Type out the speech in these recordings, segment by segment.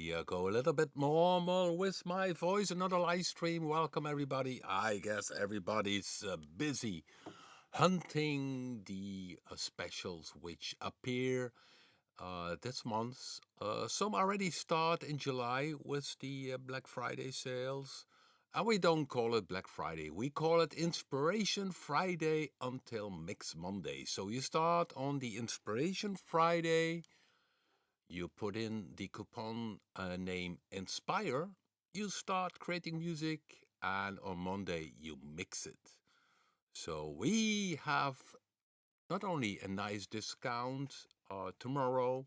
me go a little bit normal with my voice. Another live stream. Welcome, everybody. I guess everybody's busy hunting the specials which appear this month. Some already start in July with the Black Friday sales. And we don't call it Black Friday. We call it Inspiration Friday until Mix Monday. So you start on the Inspiration Friday. You put in the coupon name Inspire. You start creating music. And on Monday, you mix it. So we have not only a nice discount tomorrow,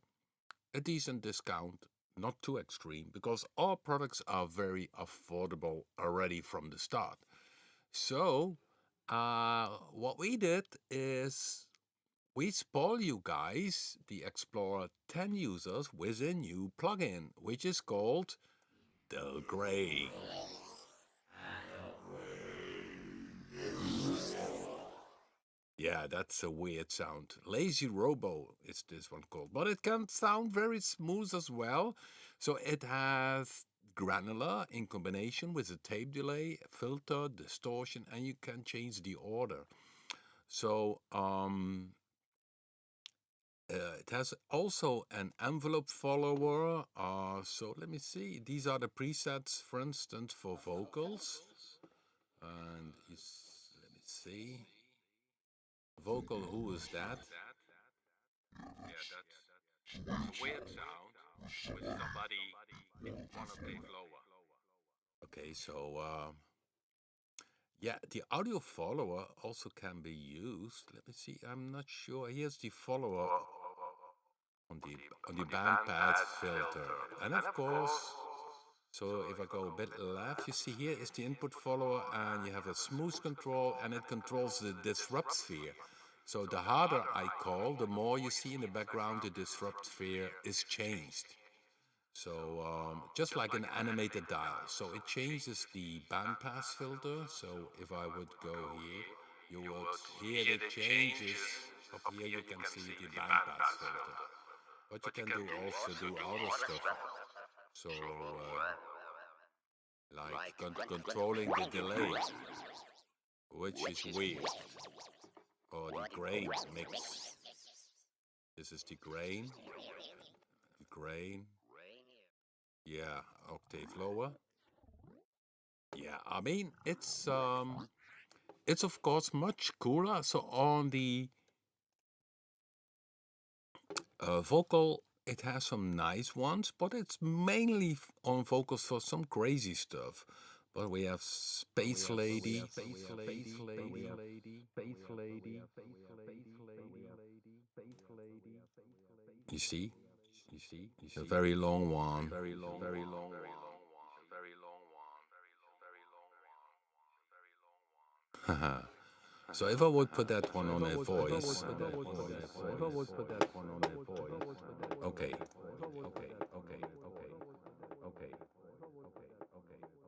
a decent discount, not too extreme, because all products are very affordable already from the start. So what we did is we spoil you guys, the Explorer 10 users, with a new plugin, which is called DelGrain. Yeah, that's a weird sound. Lazy Robo is this one called. But it can sound very smooth as well. So it has granular in combination with a tape delay, filter, distortion, and you can change the order. So it has also an envelope follower. So let me see. These are the presets, for instance, for vocals. And let me see. Vocal, who is that? Yeah, that's a weird sound with somebody one octave lower. Okay, so yeah, the audio follower also can be used. Let me see. I'm not sure. Here's the follower on the bandpass filter, and of course. So if I go a bit left, you see here is the input follower, and you have a smooth control, and it controls the disrupt sphere. So the harder I call, the more you see in the background the disrupt sphere is changed. So just like an animated dial. So it changes the bandpass filter. So if I would go here, you would hear the changes. Up here you can see the bandpass filter. But you can do also do other stuff. So like controlling the delay, which is weird. Or the grain mix. This is the grain. The grain. Yeah, octave lower. Yeah, I mean it's of course much cooler. So on the vocal, it has some nice ones, but it's mainly on vocals for some crazy stuff. But we have Space Lady. You see? A very long one. So if I would put that one on a voice. Okay.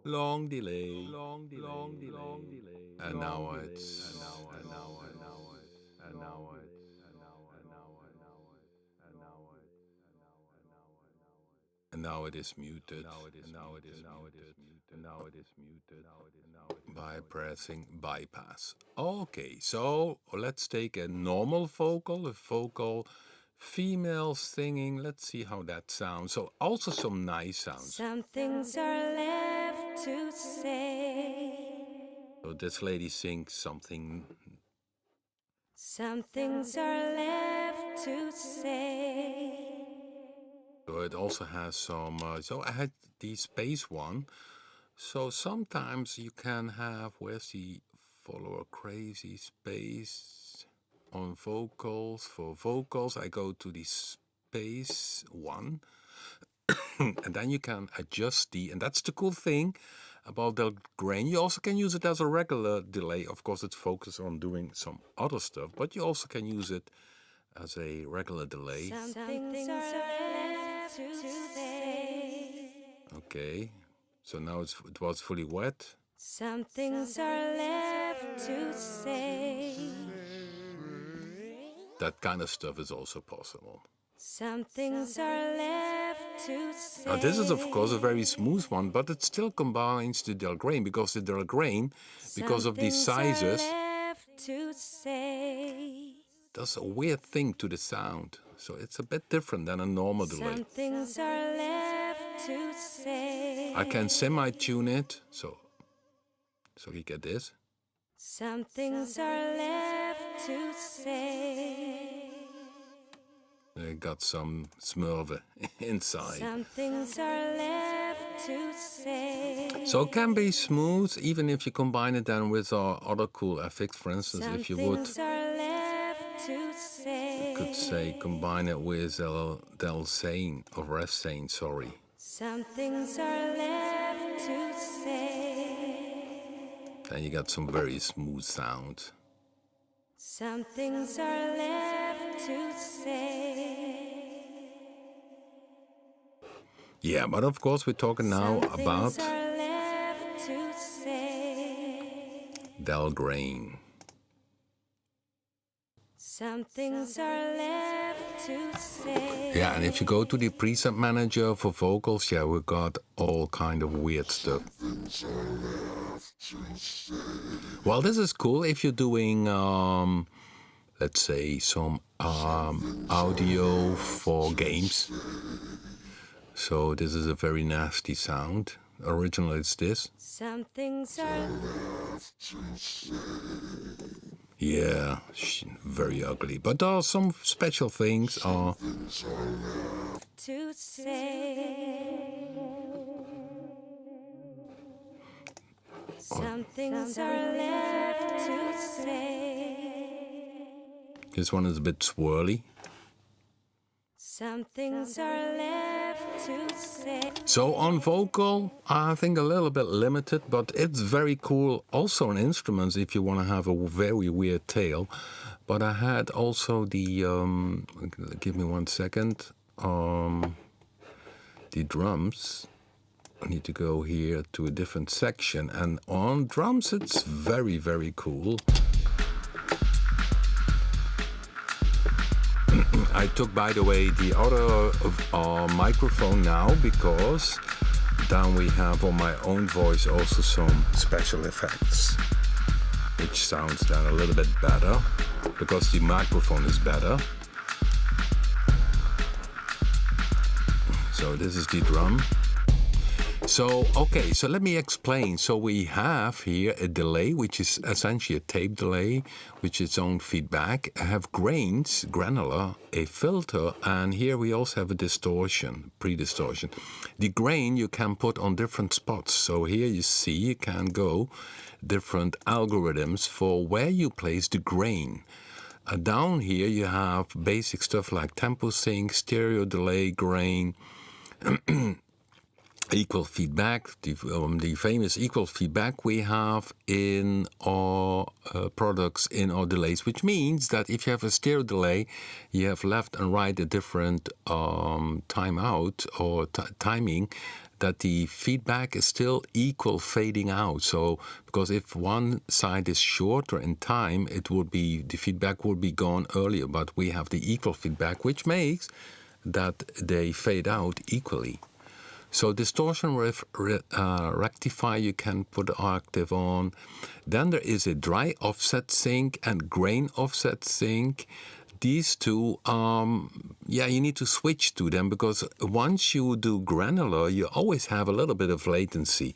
Long delay. And now it's. And now it is muted. By pressing bypass. Okay, so let's take a normal vocal, a vocal female singing. Let's see how that sounds. So also some nice sounds. Some things are left to say. So this lady sings something. Some things are left to say. So it also has some. So I had the space one. So sometimes you can have, where's the follower, crazy space on vocals. For vocals, I go to the space one. And then you can adjust and that's the cool thing about DelGrain. You also can use it as a regular delay. Of course, it's focused on doing some other stuff, but you also can use it as a regular delay. Some things are left to say. Okay, so now it was fully wet. Some things are left to say. That kind of stuff is also possible. Some things are left to say. Now this is of course a very smooth one, but it still combines the DelGrain because the DelGrain, because of these sizes, To say. does a weird thing to the sound. So it's a bit different than a normal delay. Some things are left to say. I can semi-tune it, so you get this. Some things are left to say. I got some smurve inside. Some things are left to say. So it can be smooth, even if you combine it then with other cool effects. For instance, if you would, you could say combine it with DelGrain or Refsane, sorry. Some things are left to say. Then you got some very smooth sound. Some things are left to say. Yeah, but of course we're talking now about DelGrain. Some things are left to say. Yeah, and if you go to the preset manager for vocals, yeah, we got all kind of weird stuff. Well, this is cool if you're doing, let's say, some audio for games. So this is a very nasty sound. Originally it's this. Some things are Yeah, very ugly. But there are some special things. to say. Some things are left to say. This one is a bit swirly. Some things are left to say. So on vocal, I think a little bit limited, but it's very cool. Also on instruments, if you want to have a very weird tail. But I had also the, give me 1 second, the drums. I need to go here to a different section. And on drums, it's very, very cool. I took, by the way, the other microphone now because down we have on my own voice also some special effects, which sounds then a little bit better because the microphone is better. So this is the drum. So, okay, so let me explain. So we have here a delay, which is essentially a tape delay, which is its own feedback. I have grains, granular, a filter, and here we also have a distortion, pre-distortion. The grain you can put on different spots. So here you see you can go different algorithms for where you place the grain. Down here you have basic stuff like tempo sync, stereo delay, grain, equal feedback, the famous equal feedback we have in our products, in our delays, which means that if you have a stereo delay, you have left and right a different time out or timing, that the feedback is still equal fading out. So, because if one side is shorter in time, it would be, the feedback would be gone earlier, but we have the equal feedback, which makes that they fade out equally. So distortion rectifier, you can put the octave on. Then there is a dry offset sync and grain offset sync. These two, yeah, you need to switch to them because once you do granular, you always have a little bit of latency.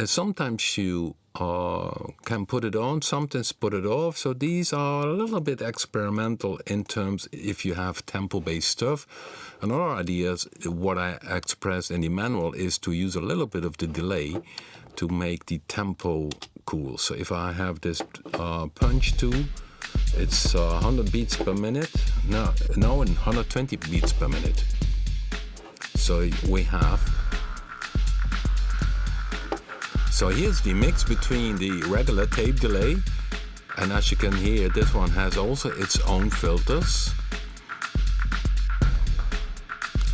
Sometimes you can put it on, sometimes put it off. So these are a little bit experimental in terms if you have tempo-based stuff. Another idea, what I expressed in the manual, is to use a little bit of the delay to make the tempo cool. So if I have this punch tube, it's 100 beats per minute. No, 120 beats per minute. So we have. So here's the mix between the regular tape delay, and as you can hear, this one has also its own filters.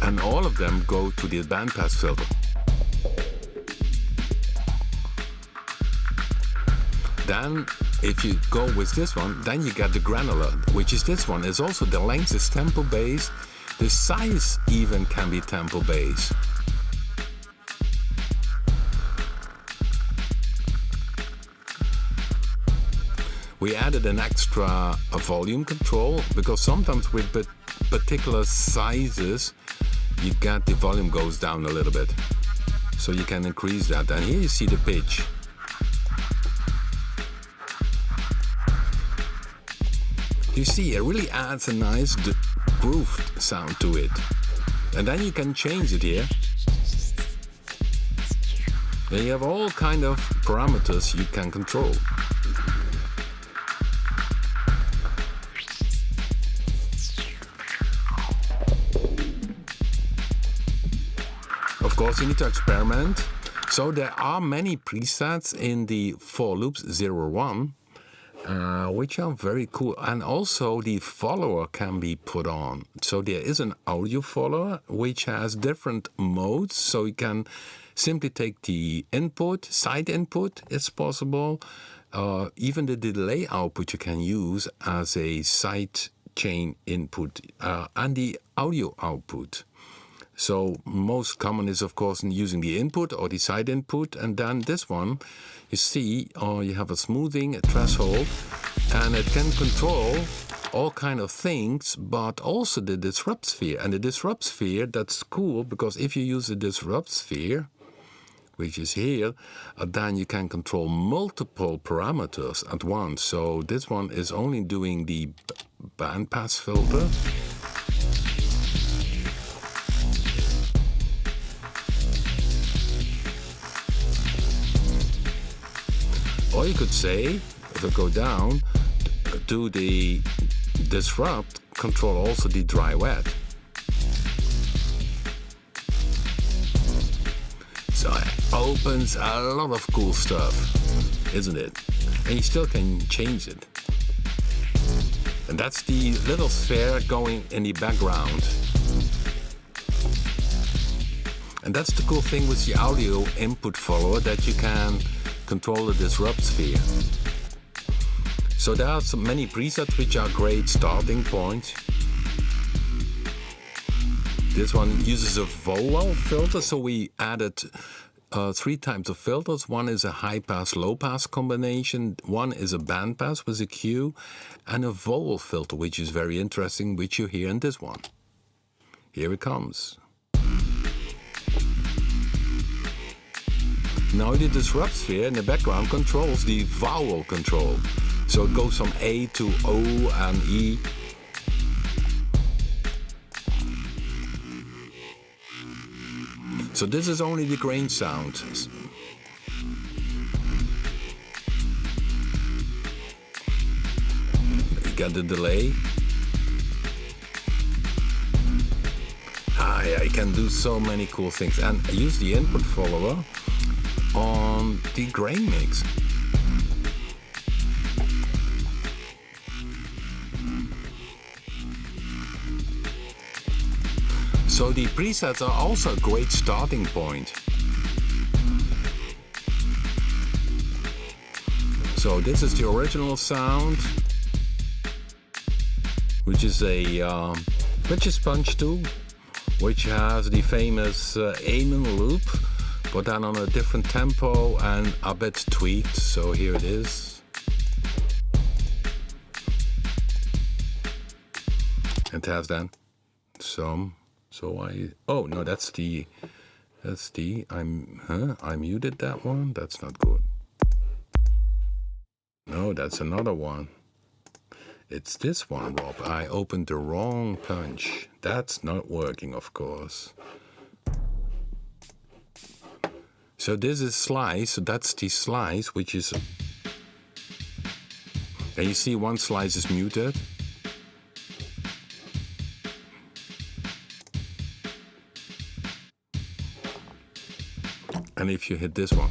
And all of them go to the bandpass filter. Then, if you go with this one, then you get the granular, which is this one. It's also the length is tempo based. The size even can be tempo based. We added an extra volume control because sometimes with particular sizes you get the volume goes down a little bit. So you can increase that. And here you see the pitch. You see, it really adds a nice grooved sound to it. And then you can change it here. Then you have all kind of parameters you can control. Of course, you need to experiment. So there are many presets in the for loops 01. Which are very cool, and also the follower can be put on. So there is an audio follower which has different modes, so you can simply take the input, side input is possible, even the delay output you can use as a side chain input, and the audio output. So most common is of course using the input or the side input, and then this one, you see, you have a smoothing, a threshold, and it can control all kind of things, but also the disrupt sphere. And the disrupt sphere, that's cool, because if you use the disrupt sphere, which is here, then you can control multiple parameters at once. So this one is only doing the bandpass filter. Or you could say, if I go down, do the disrupt, control also the dry wet. So it opens a lot of cool stuff, isn't it? And you still can change it. And that's the little sphere going in the background. And that's the cool thing with the audio input follower, that you can control the disrupt sphere. So there are so many presets which are great starting points. This one uses a vowel filter, so we added 3 types of filters. One is a high pass, low pass combination. One is a band pass with a Q, and a vowel filter, which is very interesting, which you hear in this one. Here it comes. Now the disrupt sphere in the background controls the vowel control. So it goes from A to O and E. So this is only the grain sound. You get the delay. I can do so many cool things, and use the input follower on the grain mix. So the presets are also a great starting point. So this is the original sound, which is a punch tool, which has the famous Amen loop, but then on a different tempo and a bit tweaked. So here it is. It has then some. Oh no, I muted that one. That's not good. No, that's another one. It's this one, Rob. I opened the wrong punch. That's not working, of course. So this is slice, so that's the slice, which is... And you see one slice is muted. And if you hit this one,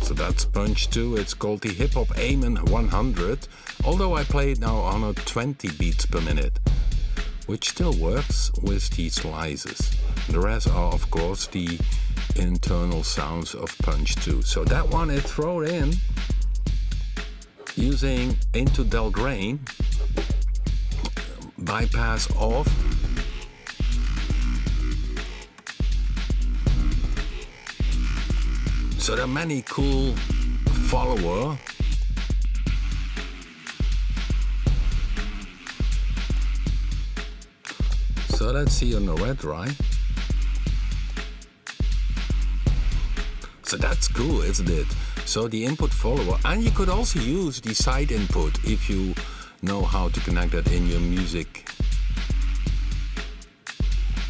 so that's punch 2. It's called the Hip Hop Amen 100. Although I play it now on a 20 beats per minute, which still works with the slices. The rest are, of course, the internal sounds of Punch 2. So that one is thrown in using into DelGrain, bypass off. So there are many cool follower. So let's see on the red, right? So that's cool, isn't it? So the input follower, and you could also use the side input if you know how to connect that in your music.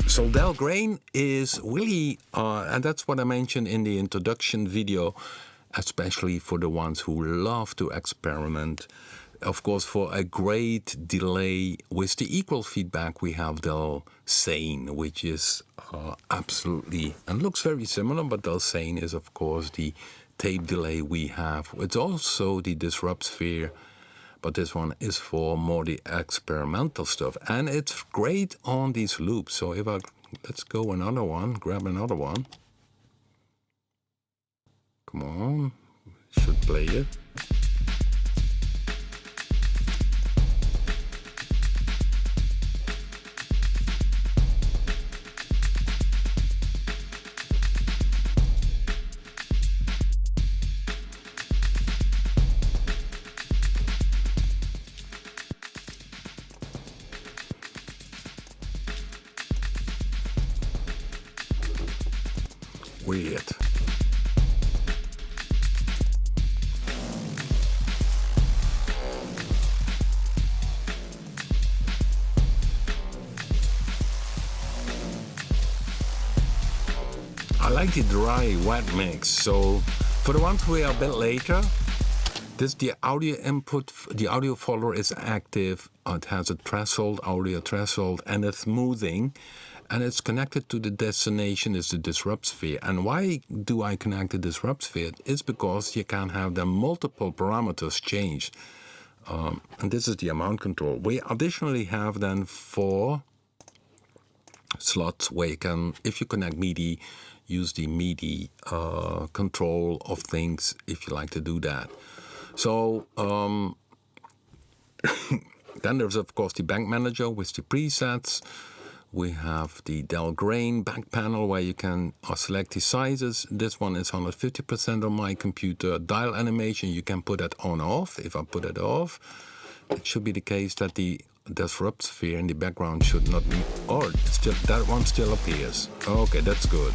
So DelGrain is really, and that's what I mentioned in the introduction video, especially for the ones who love to experiment. Of course, for a great delay with the equal feedback, we have DelGrain, which is absolutely, and looks very similar, but DelGrain is, of course, the tape delay we have. It's also the disrupt sphere, but this one is for more the experimental stuff. And it's great on these loops. So if let's go another one, grab another one. Come on, should play it. Weird. I like the dry wet mix. So for the ones who are a bit later, the audio input, the audio follower is active. It has a threshold, audio threshold, and it's smoothing. And it's connected to the destination is the disrupt sphere. And why do I connect the disrupt sphere? It's because you can have the multiple parameters changed. And this is the amount control. We additionally have then 4 slots where you can, if you connect MIDI, use the MIDI control of things if you like to do that. So then there's of course the bank manager with the presets. We have the DelGrain back panel where you can select the sizes. This one is 150% on my computer. Dial animation, you can put that on off. If I put it off, it should be the case that the disrupt sphere in the background should not be, or still, that one still appears. Okay, that's good.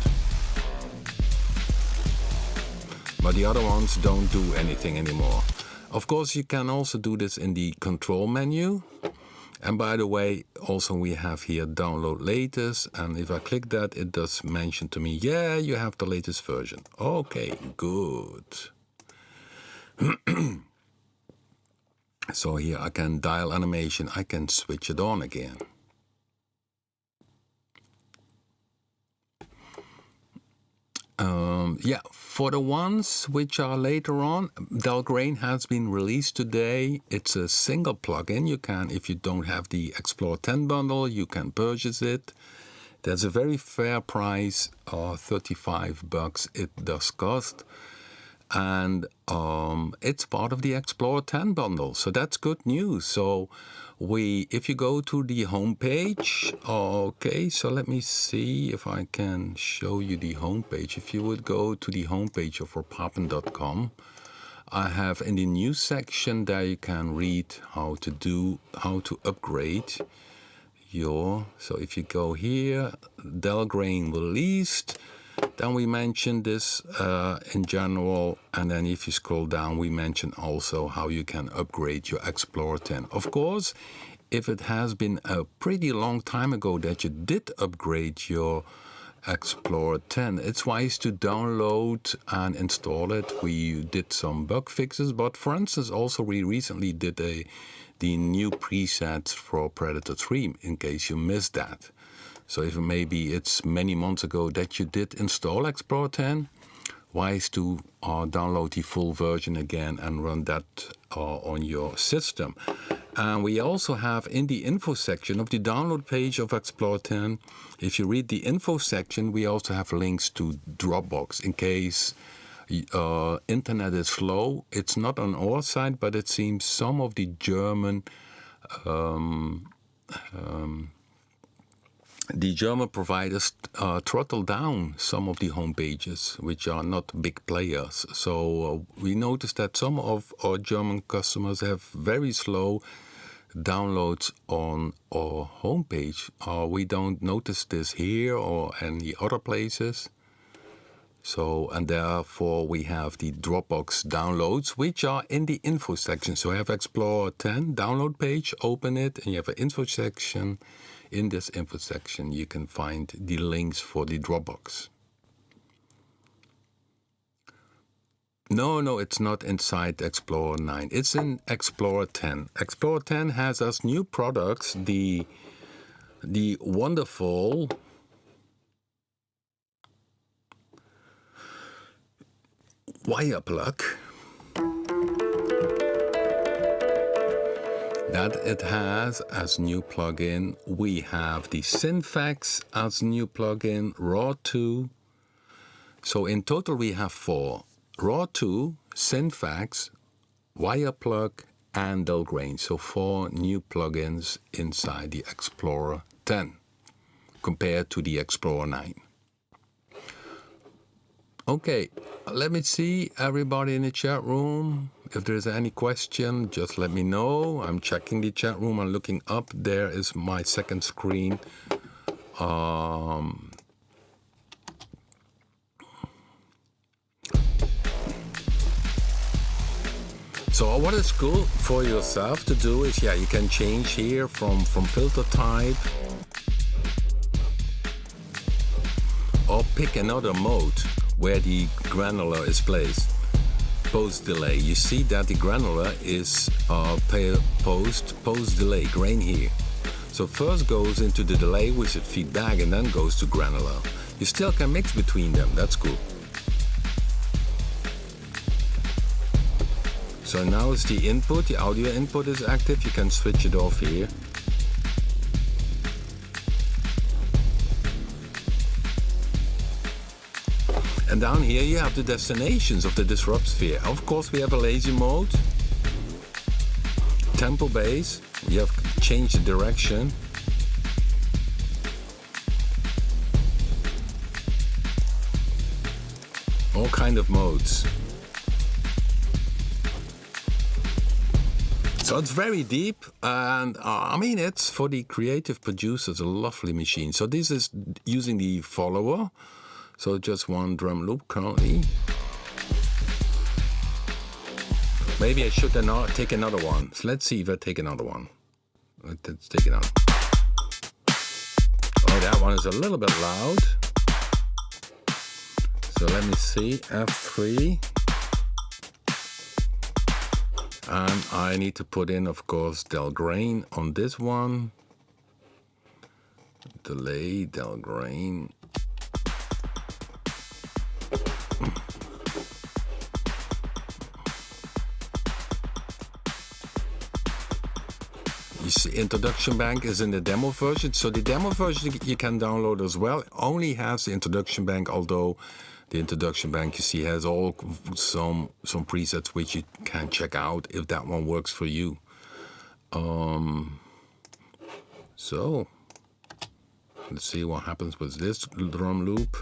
But the other ones don't do anything anymore. Of course, you can also do this in the control menu. And by the way, also we have here download latest, and if I click that, it does mention to me, yeah, you have the latest version. Okay, good. So here I can dial animation, I can switch it on again. Yeah, for the ones which are later on, DelGrain has been released today. It's a single plugin. You can, if you don't have the Explorer 10 bundle, you can purchase it. There's a very fair price, $35 it does cost. And it's part of the Explorer 10 bundle, so that's good news. So if you go to the homepage, okay, so let me see if I can show you the homepage. If you would go to the homepage of robpapen.com, I have in the news section there you can read how to upgrade your. So if you go here, DelGrain released. Then we mentioned this in general, and then if you scroll down, we mention also how you can upgrade your Explorer 10. Of course, if it has been a pretty long time ago that you did upgrade your Explorer 10, it's wise to download and install it. We did some bug fixes, but for instance, also we recently did the new presets for Predator 3, in case you missed that. So if maybe it's many months ago that you did install Explorer 10, wise to download the full version again and run that on your system. And we also have in the info section of the download page of Explorer 10, if you read the info section, we also have links to Dropbox in case internet is slow. It's not on our side, but it seems some of the German providers throttle down some of the home pages, which are not big players. So we noticed that some of our German customers have very slow downloads on our homepage. We don't notice this here or any other places. So, and therefore we have the Dropbox downloads, which are in the info section. So I have Explorer 10 download page, open it, and you have an info section. In this info section, you can find the links for the Dropbox. No, it's not inside Explorer 9. It's in Explorer 10. Explorer 10 has as new products the wonderful wire plug that it has as new plugin. We have the Synfax as new plugin, Raw 2. So in total we have 4. Raw 2, Synfax, wire plug, and DelGrain. So 4 new plugins inside the Explorer 10 compared to the Explorer 9. Okay, let me see everybody in the chat room. If there's any question, just let me know. I'm checking the chat room. I'm looking up. There is my second screen. So what is cool for yourself to do is, you can change here from filter type or pick another mode where the granular is placed. Post delay. You see that the granular is post delay, grain here. So first goes into the delay with its feedback and then goes to granular. You still can mix between them, that's cool. So now it's the input, the audio input is active, you can switch it off here. And down here you have the destinations of the disrupt sphere. Of course we have a lazy mode, tempo bass, you have changed the direction. All kind of modes. So it's very deep, and I mean, it's for the creative producers a lovely machine. So this is using the follower, so just one drum loop currently. Maybe I should take another one. So let's see if I take another one. Let's take another. Oh, that one is a little bit loud. So let me see, F3. And I need to put in, of course, DelGrain on this one. Delay, DelGrain. You see, introduction bank is in the demo version. So the demo version you can download as well. Only has the introduction bank, although the introduction bank, you see, has all some presets which you can check out if that one works for you. So let's see what happens with this drum loop.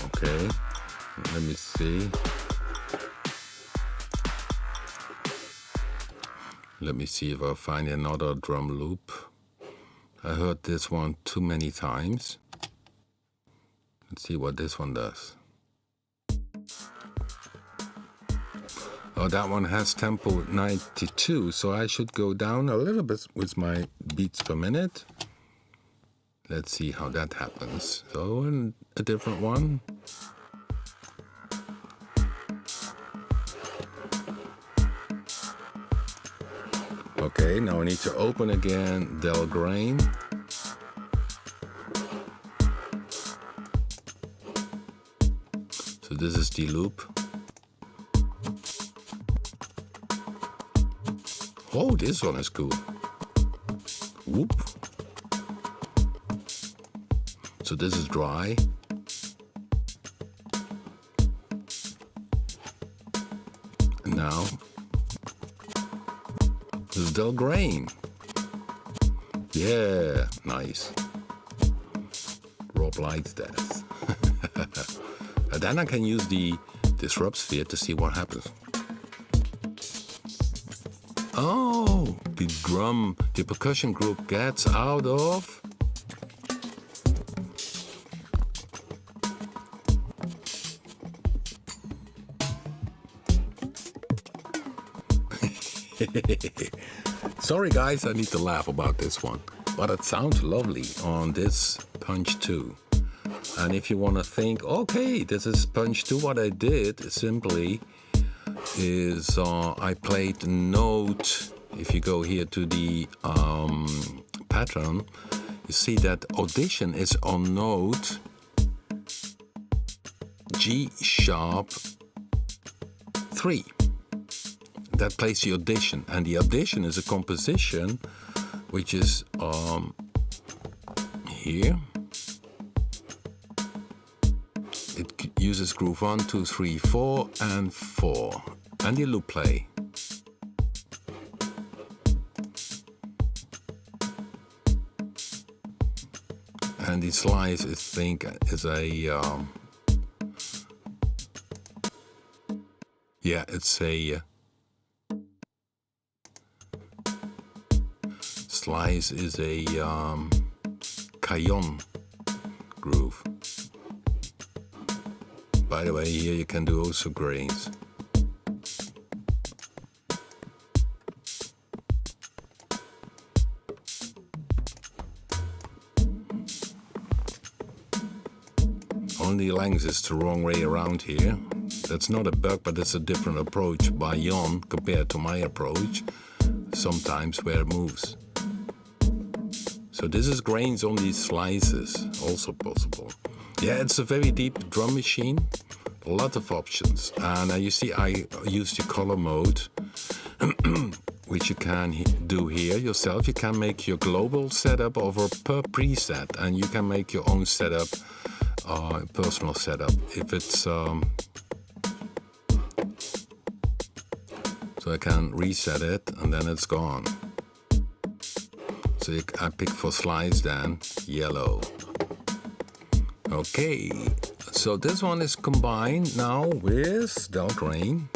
Okay, let me see. Let me see if I find another drum loop. I heard this one too many times. Let's see what this one does. Oh, that one has tempo 92, so I should go down a little bit with my beats per minute. Let's see how that happens. So a different one. Okay, now I need to open again DelGrain. So this is the loop. Oh, this one is cool. Whoop. So this is dry. And now, this is DelGrain. Yeah, nice. Rob likes that. And then I can use the disrupt sphere to see what happens. Oh, the percussion group gets out of Sorry guys, I need to laugh about this one, but it sounds lovely on this punch 2. And if you want to think, okay, this is punch 2, what I did simply is I played the note. If you go here to the pattern, you see that audition is on note G sharp 3. That plays the audition, and the audition is a composition which is here. It uses groove 1, 2, 3, 4, and 4, and the loop play. And the slice, I think, is a yeah, it's a slice is a Cajon groove. By the way, here you can do also grains. Only length is the wrong way around here. That's not a bug, but it's a different approach by Jan compared to my approach, sometimes where it moves. So this is grains on these slices, also possible. Yeah, it's a very deep drum machine, a lot of options. And you see I use the color mode, which you can do here yourself. You can make your global setup over per preset, and you can make your own setup, personal setup. If it's, so I can reset it and then it's gone. So I pick for slice then, yellow. Okay, so this one is combined now with DelGrain.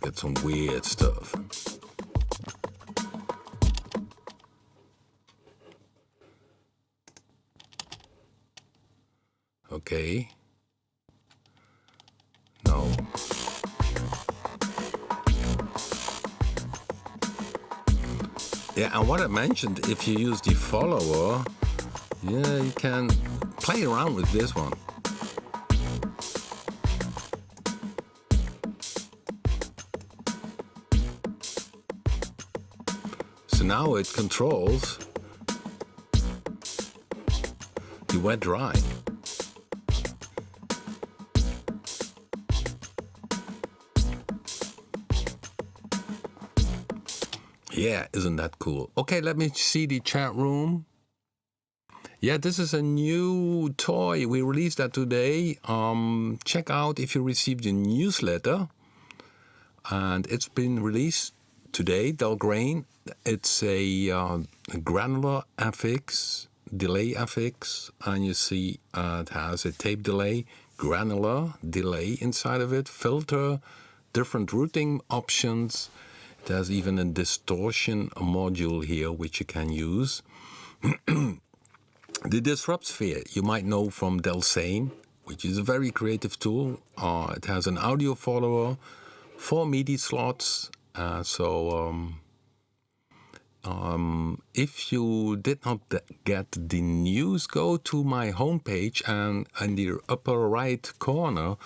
Get some weird stuff. Okay. No. Yeah, and what I mentioned, if you use the follower, yeah, you can play around with this one. So now it controls the wet dry. Yeah, isn't that cool? Okay, let me see the chat room. Yeah, this is a new toy. We released that today. Check out if you received the newsletter. And it's been released today, DelGrain. It's a granular FX, delay FX. And you see it has a tape delay, granular delay inside of it, filter, different routing options. There's even a distortion module here which you can use. The disrupt sphere you might know from DelGrain, which is a very creative tool. It has an audio follower, 4 MIDI slots. If you did not get the news, go to my homepage, and in the upper right corner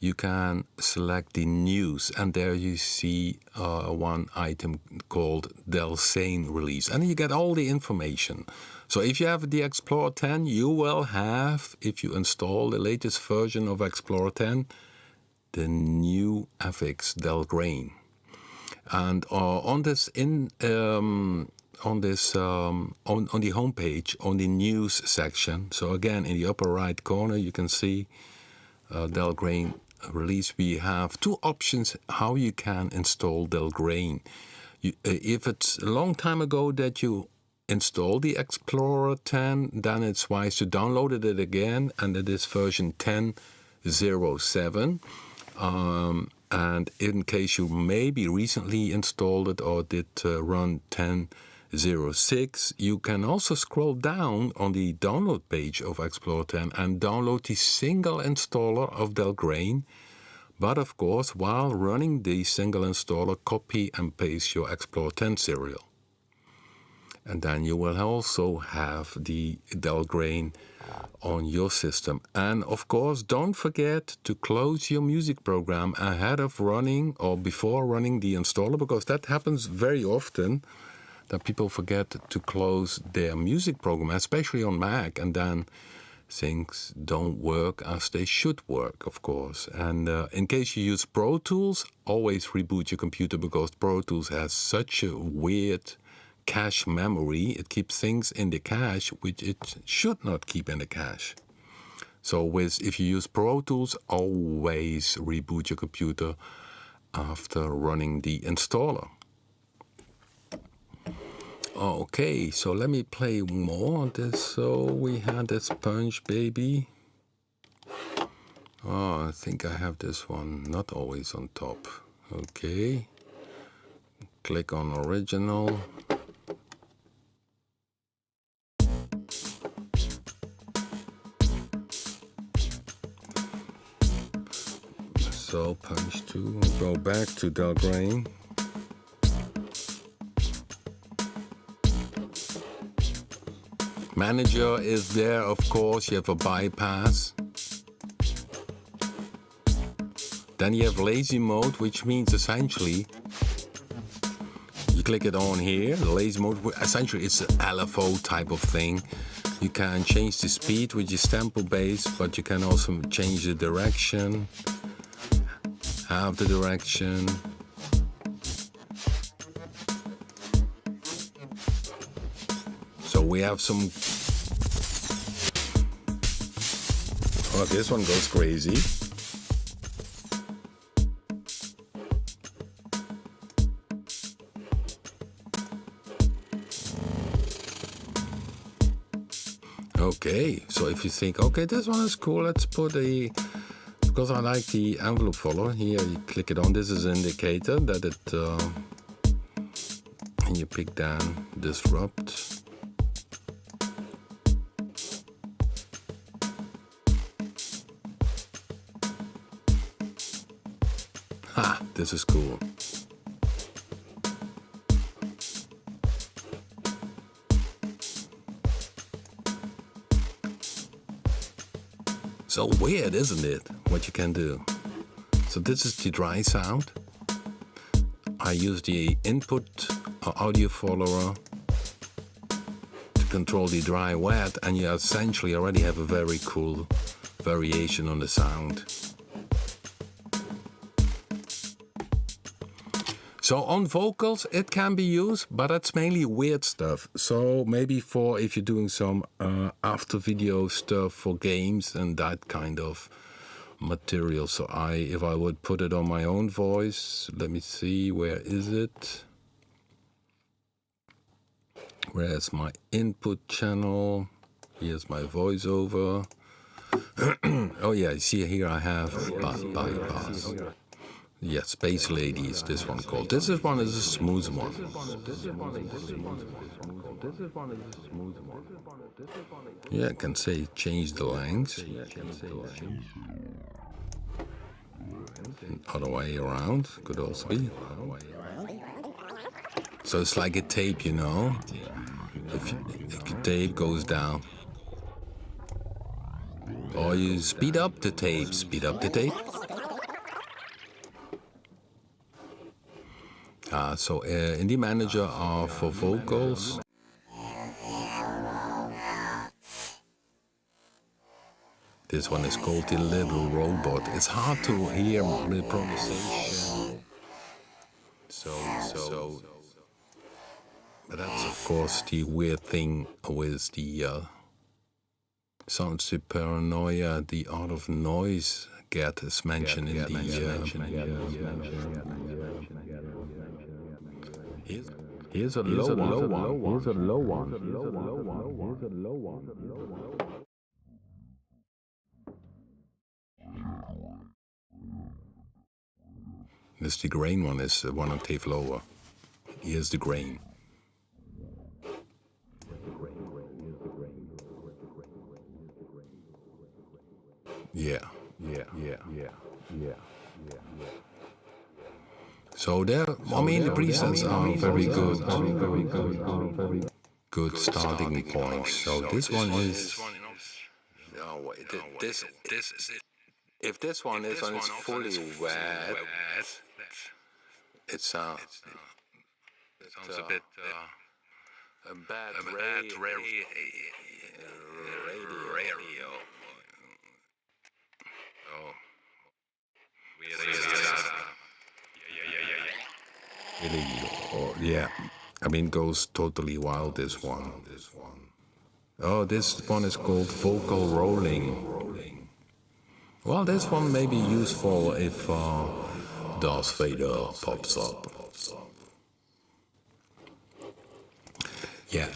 you can select the news, and there you see one item called DelGrain release, and you get all the information. So if you have the Explorer 10, you will have, if you install the latest version of Explorer 10, the new FX DelGrain. And on the homepage, on the news section, so again in the upper right corner you can see DelGrain release. We have two options how you can install DelGrain. If it's a long time ago that you installed the Explorer 10, then it's wise to download it again, and it is version 10.07. And in case you maybe recently installed it or did run 10.06, you can also scroll down on the download page of Explorer 10 and download the single installer of DelGrain. But of course, while running the single installer, copy and paste your Explorer 10 serial. And then you will also have the DelGrain on your system. And of course, don't forget to close your music program ahead of running or before running the installer, because that happens very often, that people forget to close their music program, especially on Mac, and then things don't work as they should work, of course. And in case you use Pro Tools, always reboot your computer, because Pro Tools has such a weird cache memory. It keeps things in the cache which it should not keep in the cache. So if you use Pro Tools, always reboot your computer after running the installer. Okay, so let me play more on this. So we had this Punch Baby. Oh, I think I have this one not always on top. Okay, click on original. So Punch 2, go back to DelGrain. Manager is there, of course. You have a bypass. Then you have lazy mode, which means essentially you click it on here. The lazy mode, essentially it's an LFO type of thing. You can change the speed with your sample base, but you can also change the direction, have the direction. So we have some. Oh, this one goes crazy. Okay, so if you think, okay, this one is cool, let's put a, because I like the envelope follower, here you click it on, this is an indicator that it, and you pick down disrupt. Ha, this is cool. So weird, isn't it, what you can do? So this is the dry sound. I use the input audio follower to control the dry wet, and you essentially already have a very cool variation on the sound. So on vocals, it can be used, but it's mainly weird stuff. So maybe for if you're doing some after video stuff for games and that kind of material. So if I would put it on my own voice, let me see, where is it? Where's my input channel? Here's my voiceover. Oh yeah, you see here I have bypass. Yeah, Space Lady is this one called. This one is a smooth one. Yeah, I can say change the length. Other way around could also be. So it's like a tape, you know. If the tape goes down, or you speed up the tape, So in the manager are for vocals. This one is called the Little Robot. It's hard to hear the pronunciation. But that's of course the weird thing with the soundset paranoia. The art of noise get is mentioned in the. Here's a low one. Here's a low one. This DelGrain one is one octave lower. Here's DelGrain. Yeah. So there, I mean, the presets are very good. Good starting points. So this one is. If this one is fully wet, it sounds a bit a bad radio. Oh, really? Or yeah, I mean, goes totally wild. This one. Oh, this one is called vocal rolling. Well, this one may be useful if Darth Vader pops up. Yeah.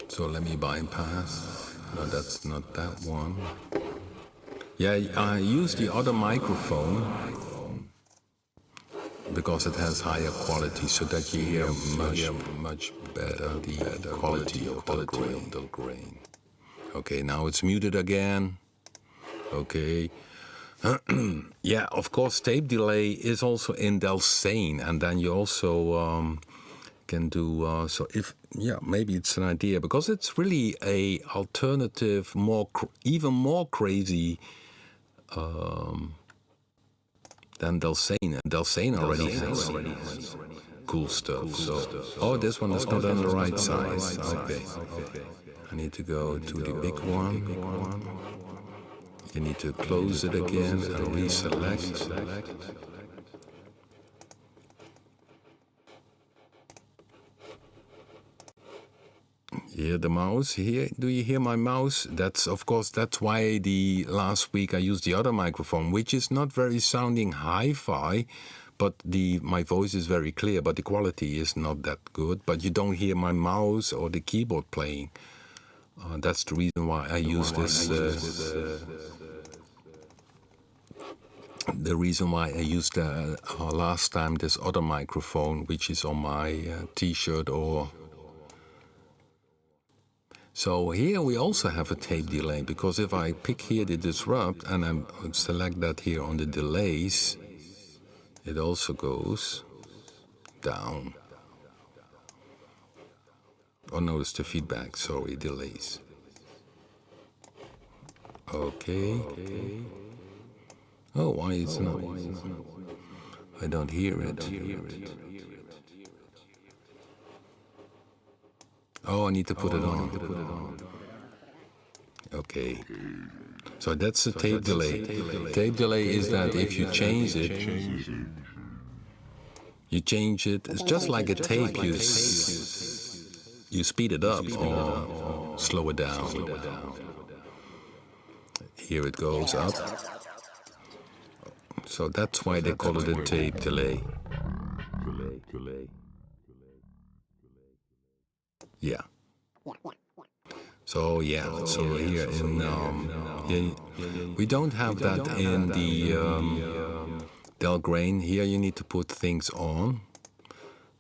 So let me bypass. No, that's not that one. Yeah, I use the other microphone because it has higher quality, so that you hear much better the quality of DelGrain. Okay, now it's muted again. Okay. Yeah, of course, tape delay is also in DelGrain, and then you also can do so. If maybe it's an idea because it's really a alternative, even more crazy. Than DelGrain, and DelGrain already has cool stuff. So, this one is not on the right size. Okay, I need to go to the big one. You need to close it again and reselect. Hear the mouse here? Do you hear my mouse? That's why the last week I used the other microphone, which is not very sounding hi-fi, but my voice is very clear, but the quality is not that good. But you don't hear my mouse or the keyboard playing. That's the reason why I use this. The reason why I used last time this other microphone, which is on my T-shirt or. So here we also have a tape delay, because if I pick here the disrupt and I select that here on the delays, it also goes down. Oh no, it's the feedback, sorry, delays. Okay. Oh, why it's not? I don't hear it. Oh, I need to put it on. Okay. So that's the tape delay. Tape delay is that if you change it, it's just like a tape. You speed it up or slow it down. Here it goes up. So that's why they call it a tape delay. Yeah. So here in we don't have that in the DelGrain. Here you need to put things on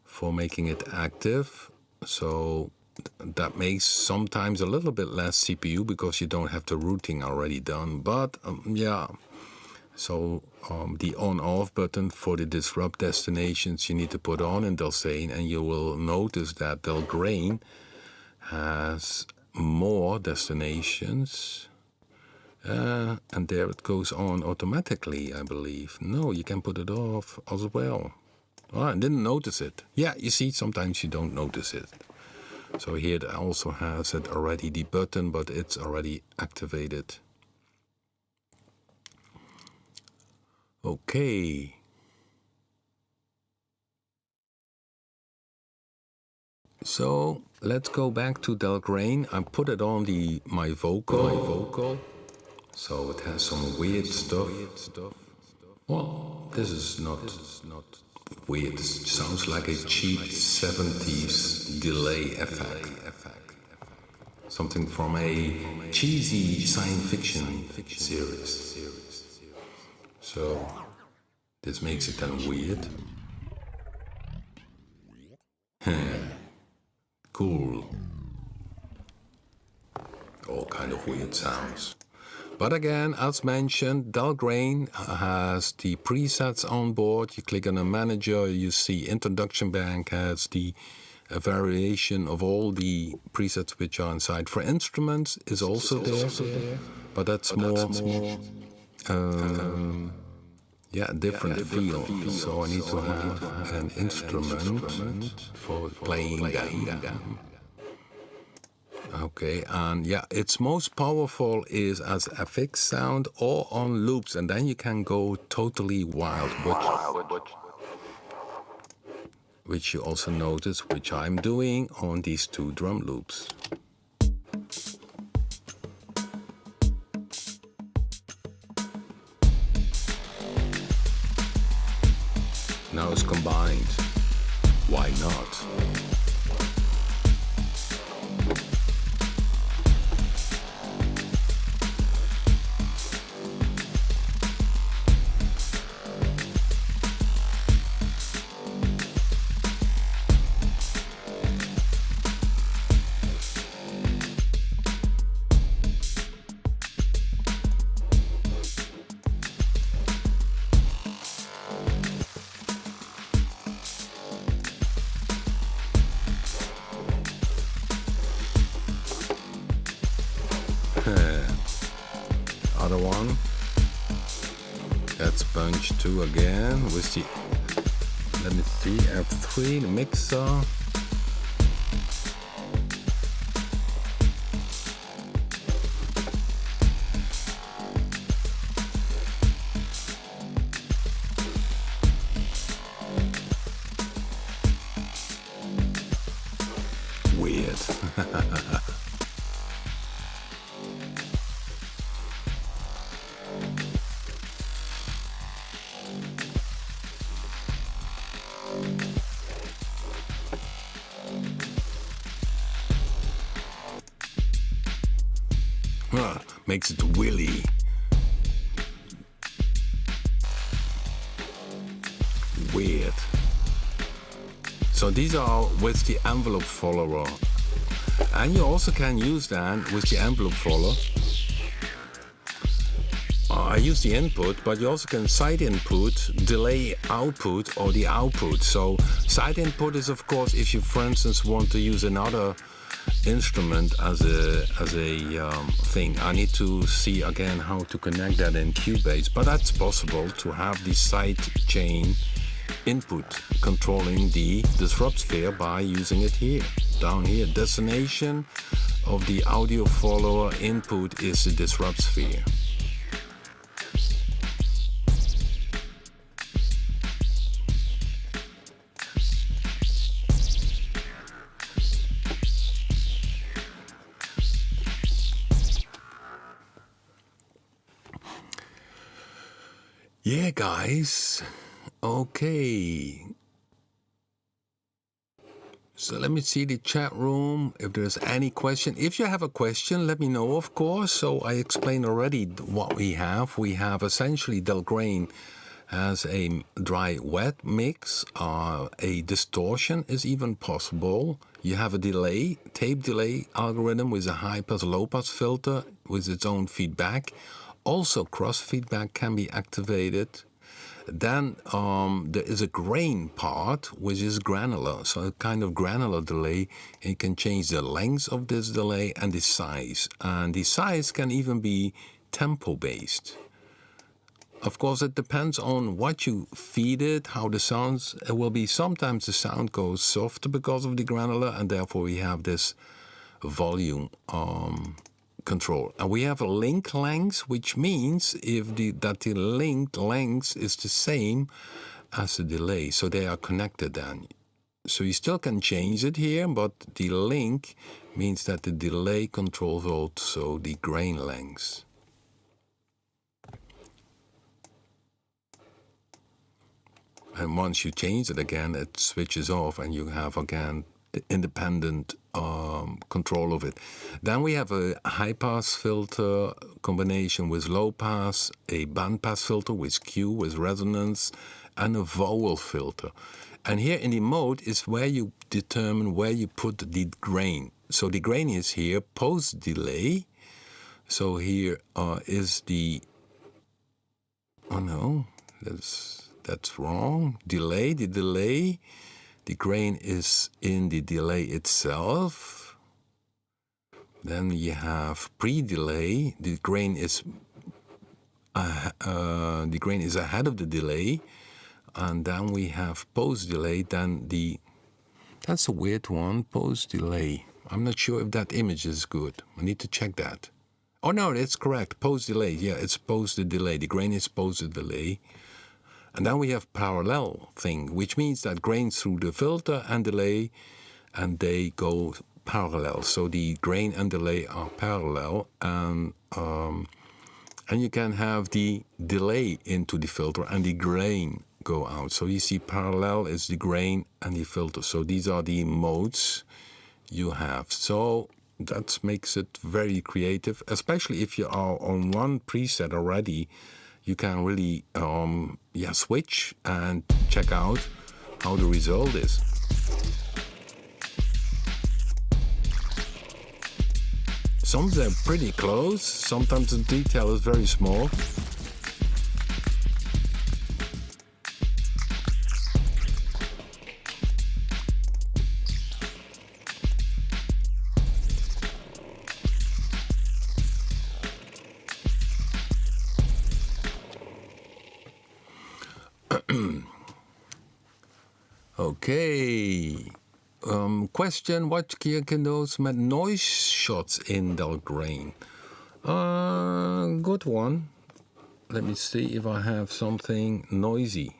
for making it active. So that makes sometimes a little bit less CPU because you don't have the routing already done. But so the on-off button for the disrupt destinations you need to put on in DelGrain, and you will notice that DelGrain has more destinations. And there it goes on automatically, I believe. No, you can put it off as well. Oh, I didn't notice it. Yeah, you see, sometimes you don't notice it. So here it also has it already, the button, but it's already activated. Okay. So let's go back to DelGrain. I put it on my vocal. So it has some weird stuff. Well, this is not weird. It sounds like a cheap 70s delay effect. Something from a cheesy science fiction series. So this makes it then weird. Cool. All kind of weird sounds. But again, as mentioned, DelGrain has the presets on board. You click on a manager, you see Introduction Bank has the variation of all the presets which are inside. For instruments is also there, but that's more different feel. So I need to have an instrument for playing them. Okay, and yeah, its most powerful is as a fixed sound or on loops, and then you can go totally wild, which you also notice, which I'm doing on these two drum loops. Now it's combined. Why not? Other one. That's bunch 2 again with the, let me see, F3, the mixer. Weird. Makes it willy. Weird. So these are with the envelope follower. And you also can use that with the envelope follower. I use the input, but you also can side input, delay output, or the output. So side input is, of course, if you, for instance, want to use another instrument as a thing. I need to see again how to connect that in Cubase, but that's possible to have the side chain input controlling the disrupt sphere by using it here. Down here, destination of the audio follower input is the disrupt sphere. Yeah, guys. Okay. So let me see the chat room, if there's any question. If you have a question, let me know, of course. So I explained already what we have. We have essentially DelGrain has a dry-wet mix. A distortion is even possible. You have a delay, tape delay algorithm with a high-pass, low-pass filter with its own feedback. Also, cross-feedback can be activated. Then there is a grain part, which is granular, so a kind of granular delay. And you can change the length of this delay and the size. And the size can even be tempo based. Of course, it depends on what you feed it, how the sounds it will be. Sometimes the sound goes softer because of the granular, and therefore we have this volume control. And we have a link length, which means that the link length is the same as the delay, so they are connected then. So you still can change it here, but the link means that the delay controls also the grain length. And once you change it again, it switches off and you have again independent control of it. Then we have a high-pass filter combination with low-pass, a band-pass filter with Q, with resonance, and a vowel filter. And here in the mode is where you determine where you put the grain. So the grain is here post-delay. So here is the... Oh no, that's wrong. Delay, the delay. The grain is in the delay itself. Then you have pre-delay. The grain is ahead of the delay. And then we have post-delay. That's a weird one, post-delay. I'm not sure if that image is good. I need to check that. Oh no, it's correct. Post-delay. Yeah, it's post the delay. The grain is post the delay. And then we have parallel thing, which means that grain through the filter and delay, and they go parallel. So the grain and delay are parallel, and you can have the delay into the filter and the grain go out. So you see parallel is the grain and the filter. So these are the modes you have. So that makes it very creative, especially if you are on one preset already. You can really switch and check out how the result is. Sometimes they're pretty close, sometimes the detail is very small. Okay. Question, what can those noise shots in DelGrain? Good one. Let me see if I have something noisy.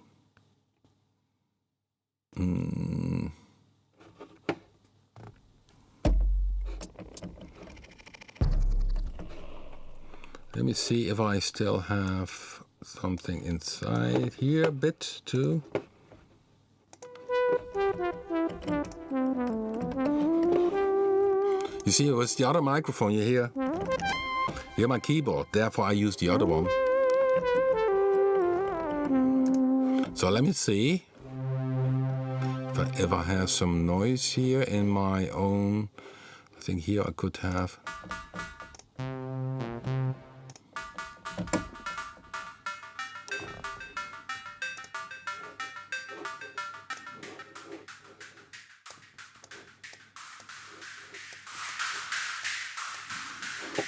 Let me see if I still have something inside here a bit too. You see, it was the other microphone you hear my keyboard, therefore I use the other one. So let me see if I have some noise here in my own. I think here I could have.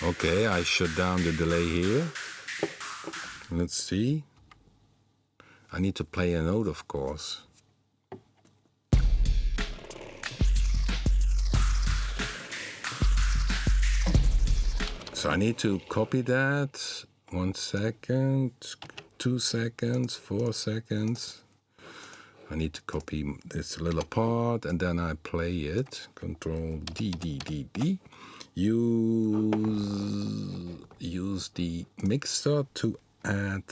Okay, I shut down the delay here. Let's see. I need to play a note, of course. So I need to copy that. 1 second, 2 seconds, 4 seconds. I need to copy this little part and then I play it. Control D, D, D, D. Use the mixer to add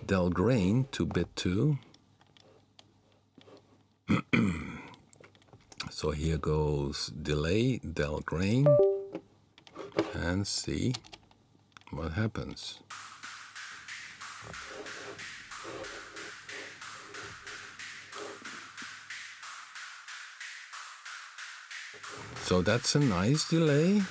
DelGrain to bit 2. So here goes delay, DelGrain, and see what happens. So that's a nice delay.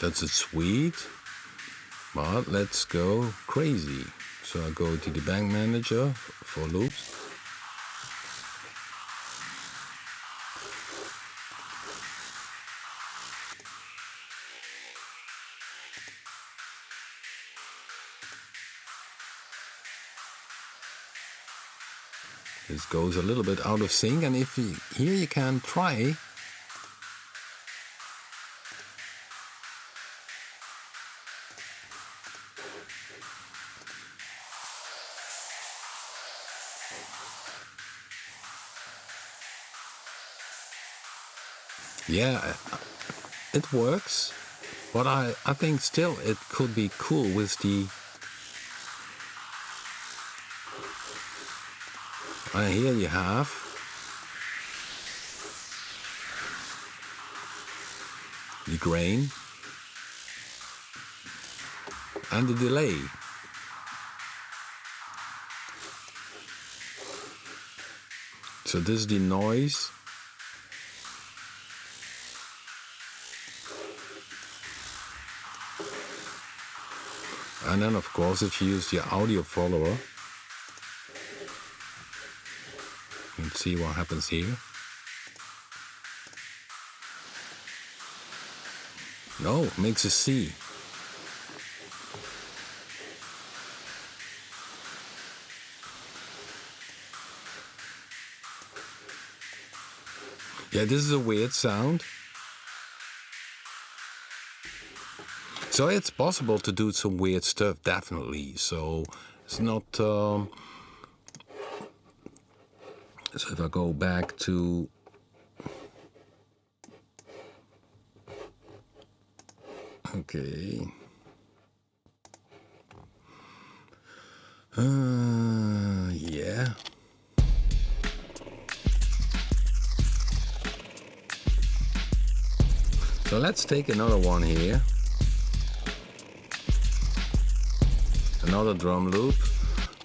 That's a sweet, but let's go crazy. So I go to the bank manager for loops. This goes a little bit out of sync, and if you, here you can try. Yeah, it works, but I think still it could be cool with the... here you have the grain and the delay. So this is the noise. And then of course if you use your audio follower, let's see what happens here. No, makes a C. Yeah, this is a weird sound. So it's possible to do some weird stuff, definitely. So it's not... So if I go back to... Okay. Yeah. So let's take another one here. Another drum loop.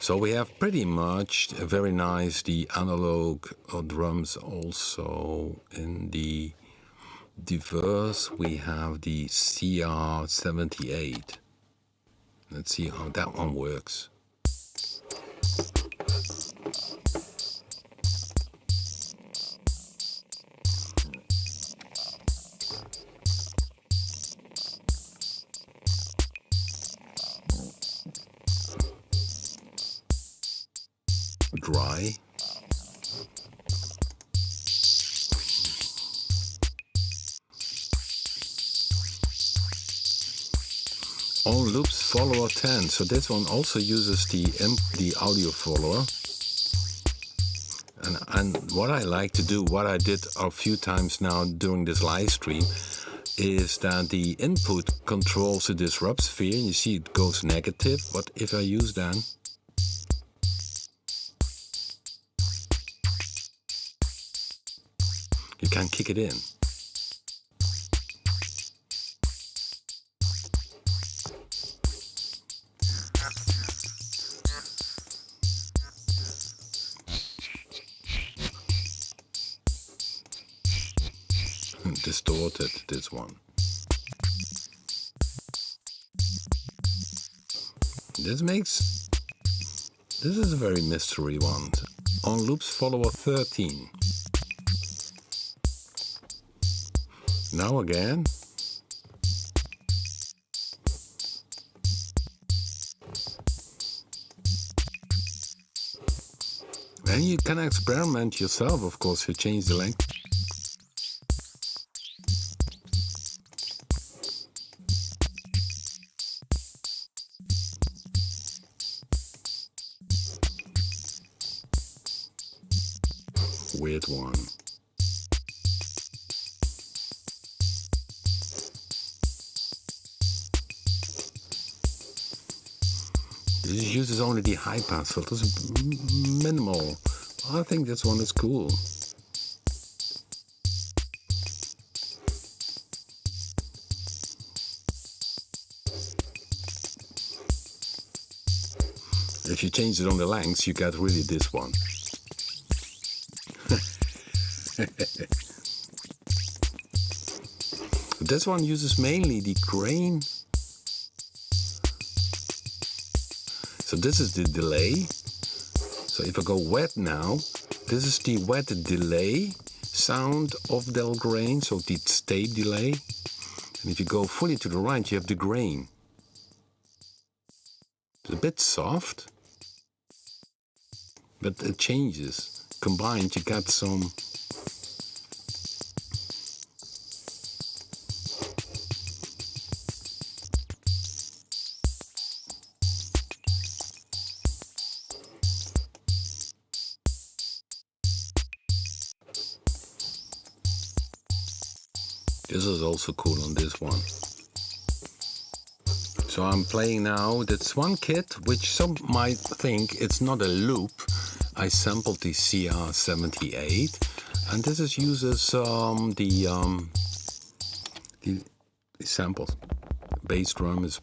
So we have pretty much very nice the analog drums also. In the diverse we have the CR-78. Let's see how that one works. Dry. All loops follower 10. So this one also uses the audio follower. And what I like to do, what I did a few times now during this live stream, is that the input controls the disrupt sphere. You see it goes negative, but if I use that, you can kick it in. Distorted, this one. This is a very mystery one. On loops follower 13. Now again. And you can experiment yourself, of course, you change the length. Weird one. This uses only the high pass filters, minimal. I think this one is cool. If you change it on the lengths, you get really this one. This one uses mainly the grain. So this is the delay. So if I go wet now, this is the wet delay sound of DelGrain, so the state delay. And if you go fully to the right, you have the grain. It's a bit soft. but it changes. Combined, you got some. This is also cool on this one. So I'm playing now. That's one kit which some might think it's not a loop. I sampled the CS-30, and this is uses the samples. Bass drum is.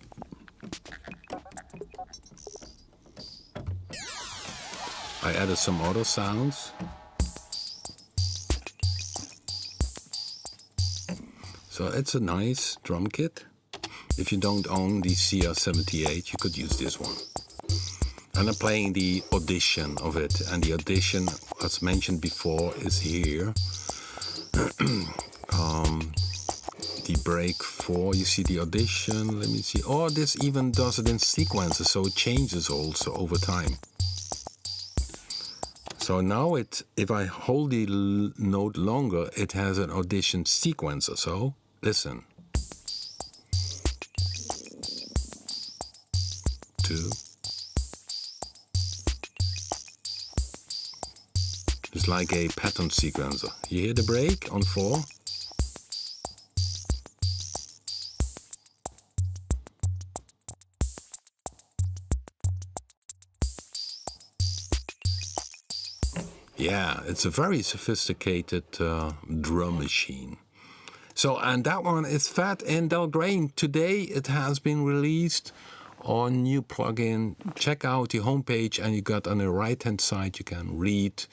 I added some other sounds. So it's a nice drum kit. If you don't own the CS-30, you could use this one. And I'm playing the audition of it. And the audition, as mentioned before, is here. The break 4, you see the audition. Let me see. Oh, this even does it in sequences, so it changes also over time. So now if I hold the note longer, it has an audition sequencer. So listen. 2. It's like a pattern sequencer. You hear the break on 4? Yeah, it's a very sophisticated drum machine. So, and that one is fat in DelGrain. Today it has been released on new plugin. Check out the homepage, and you got on the right hand side, you can read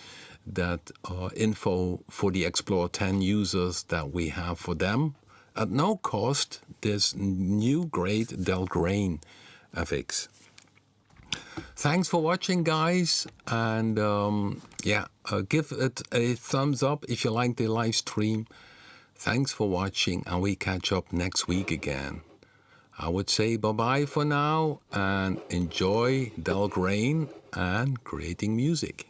that info for the Explore 10 users that we have for them. At no cost, this new great DelGrain FX. Thanks for watching, guys, and give it a thumbs up if you like the live stream. Thanks for watching, and we catch up next week again. I would say bye-bye for now, and enjoy DelGrain and creating music.